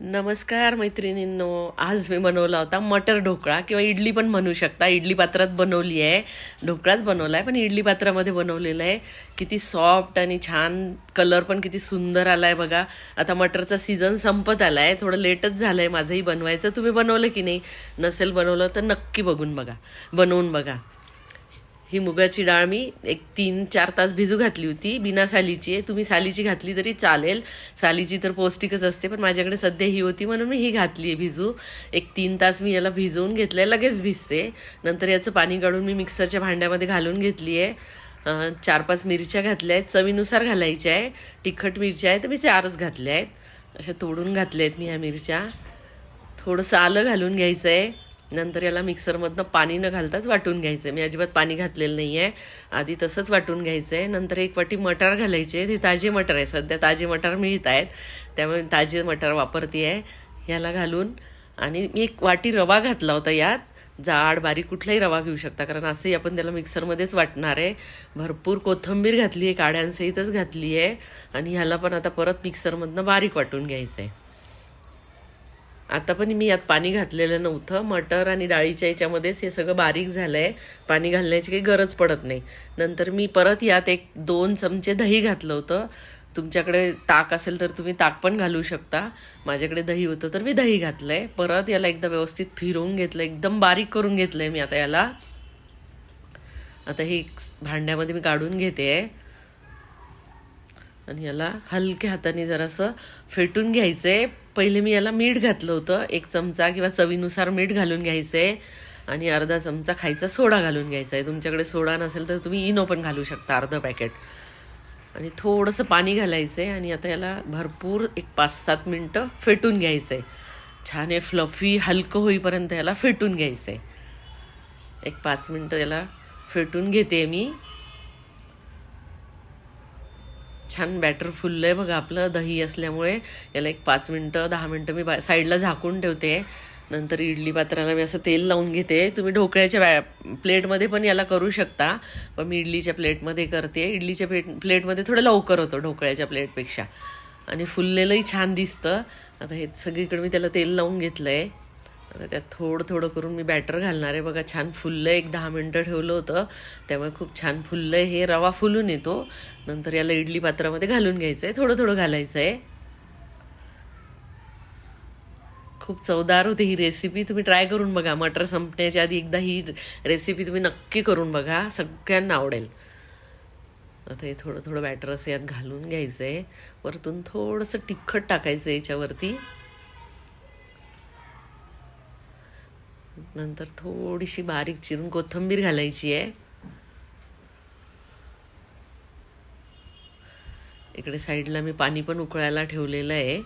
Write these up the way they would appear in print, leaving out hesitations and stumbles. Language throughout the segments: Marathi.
नमस्कार मैत्रिणींनो. आज मी बनवला होता मटर ढोकळा किंवा इडली पण म्हणू शकता. इडली पात्रात बनवली आहे, ढोकळाच बनवला आहे पण इडली पात्रामध्ये बनवलेला आहे. किती सॉफ्ट आणि छान, कलर पण किती सुंदर आला आहे बघा. आता मटरचा सीझन संपत आला आहे, थोडं लेटच झालं आहे माझंही बनवायचं. तुम्ही बनवलं की नाही? नसेल बनवलं तर नक्की बनवून बघा. ही मुगाची डाळ मी एक 3-4 तास भिजू घातली होती. बिना सालीची आहे, तुम्ही सालीची घातली तरी चालेल. सालीची तर पौष्टिकच असते, पण माझ्याकडे सध्या ही होती म्हणून मी ही घातली आहे भिजू. एक 3 तास मी याला भिजवून घेतलं आहे, लगेच भिजते. नंतर याचं पाणी काढून मी मिक्सरच्या भांड्यामध्ये घालून घेतली आहे. 4-5 मिरच्या घातल्या आहेत, चवीनुसार घालायच्या आहे. तिखट मिरच्या आहेत तर मी 4च घातल्या आहेत. अशा तोडून घातल्या आहेत मी ह्या मिरच्या. थोडंसं आलं घालून घ्यायचं आहे. नंतर याला मिक्सरमधनं पाणी न घालताच वाटून घ्यायचं आहे. मी अजिबात पाणी घातलेलं नाही आहे, आधी तसंच वाटून घ्यायचं आहे. नंतर 1 वाटी मटार घालायचे. हे ताजे मटार आहे, सध्या ताजे मटार मिळत आहेत त्यामुळे ताजे मटार वापरते आहे. याला घालून आणि मी 1 वाटी रवा घातला होता यात. जाड बारीक कुठलाही रवा घेऊ शकता, कारण असंही आपण त्याला मिक्सरमध्येच वाटणार आहे. भरपूर कोथिंबीर घातली आहे, काड्यांसहितच घातली आहे. आणि ह्याला पण आता परत मिक्सरमधनं बारीक वाटून घ्यायचं आहे. आता पण मी यात पाणी घातलेलं नव्हतं. मटर आणि डाळीच्या याच्यामध्येच हे सगळं बारीक झालं आहे, पाणी घालण्याची काही गरज पडत नाही. नंतर मी परत यात 1-2 चमचे दही घातलं होतं. तुमच्याकडे ताक असेल तर तुम्ही ताक पण घालू शकता. माझ्याकडे दही होतं तर मी दही घातलं आहे. परत याला एकदा व्यवस्थित फिरवून घेतलं, एकदम बारीक करून घेतलं आहे मी आता याला. आता हे भांड्यामध्ये मी काढून घेते आहे आणि याला हलक्या हाताने जरासं फेटून घ्यायचं आहे. पहिले मी याला मीठ घातलं होतं, 1 चमचा किंवा चवीनुसार मीठ घालून घ्यायचं आहे. आणि अर्धा चमचा खायचा सोडा घालून घ्यायचा आहे. तुमच्याकडे सोडा नसेल तर तुम्ही इनो पण घालू शकता, अर्धं पॅकेट. आणि थोडंसं पाणी घालायचं आहे आणि आता याला भरपूर 5-7 मिनटं फेटून घ्यायचं आहे. छान हे फ्लफी हलकं होईपर्यंत याला फेटून घ्यायचं आहे. 5 मिनटं याला फेटून घेते मी. छान बॅटर फुललं आहे बघा आपलं, दही असल्यामुळे. याला 5 मिनटं 10 मिनटं मी साईडला झाकून ठेवते. नंतर इडली पात्राला मी असं तेल लावून घेते. तुम्ही ढोकळ्याच्या प्लेटमध्ये पण याला करू शकता, पण मी इडलीच्या प्लेटमध्ये करते. इडलीच्या प्लेटमध्ये थोडं लवकर होतं ढोकळ्याच्या प्लेटपेक्षा, आणि फुललेलंही छान दिसतं. आता हे सगळीकडे मी त्याला तेल लावून घेतलं आहे. आता त्यात थोडं थोडं करून मी बॅटर घालणार आहे. बघा छान फुललं आहे, 10 मिनटं ठेवलं होतं त्यामुळे खूप छान फुललं आहे. हे रवा फुलून येतो. नंतर याला इडली पात्रामध्ये घालून घ्यायचं आहे, थोडं थोडं घालायचं आहे. खूप चवदार होते ही रेसिपी, तुम्ही ट्राय करून बघा. मटर संपण्याच्या आधी एकदा ही रेसिपी तुम्ही नक्की करून बघा, सगळ्यांना आवडेल. आता हे थोडं थोडं बॅटर असं यात घालून घ्यायचं आहे. वरतून थोडंसं तिखट टाकायचं आहे याच्यावरती. नंतर थोडीशी बारीक चिरून कोथिंबीर घालायची आहे. इकडे साईडला मी पाणी पण उकळायला ठेवलेलं आहे.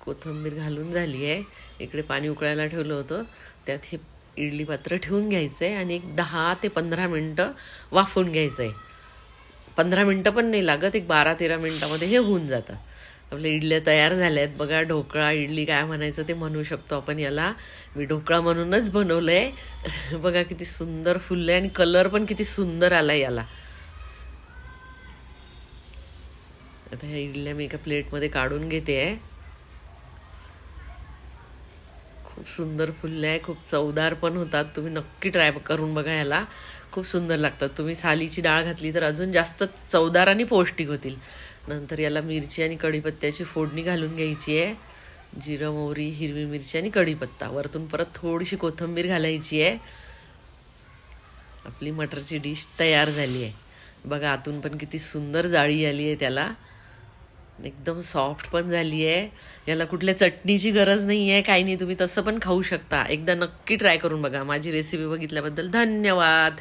कोथिंबीर घालून झाली आहे. इकडे पाणी उकळायला ठेवलं होतं, त्यात हे इडली पात्र ठेवून घ्यायचं आहे आणि 10 ते 15 मिनटं वाफवून घ्यायचं आहे. 15 मिनटं पण नाही लागत, 12-13 मिनटामध्ये हे होऊन जातं. आपल्या इडल्या तयार झाल्या आहेत बघा. ढोकळा इडली काय म्हणायचं ते म्हणू शकतो आपण याला. मी ढोकळा म्हणूनच बनवलं आहे. बघा किती सुंदर फुललं आहे आणि कलर पण किती सुंदर आला आहे याला. आता ह्या इडल्या मी एका प्लेटमध्ये काढून घेते आहे. खूप सुंदर फुललं आहे, खूप चवदार पण होतात. तुम्ही नक्की ट्राय करून बघा याला, खूप सुंदर लागतात. तुम्ही सालीची डाळ घातली तर अजून जास्त चवदार आणि पौष्टिक होतील. नंतर याला मिरची आणि कढीपत्त्याची फोडणी घालून घ्यायची आहे. जिरं, मोहरी, हिरवी मिरची आणि कढीपत्ता. वरतून परत थोडीशी कोथिंबीर घालायची आहे. आपली मटरची डिश तयार झाली आहे बघा. आतून पण किती सुंदर जाळी आली आहे त्याला, एकदम सॉफ्ट पण झाली आहे. याला कुठल्या चटणीची गरज नाही आहे, काही नाही. तुम्ही तसं पण खाऊ शकता. एकदा नक्की ट्राय करून बघा. माझी रेसिपी बघितल्याबद्दल धन्यवाद.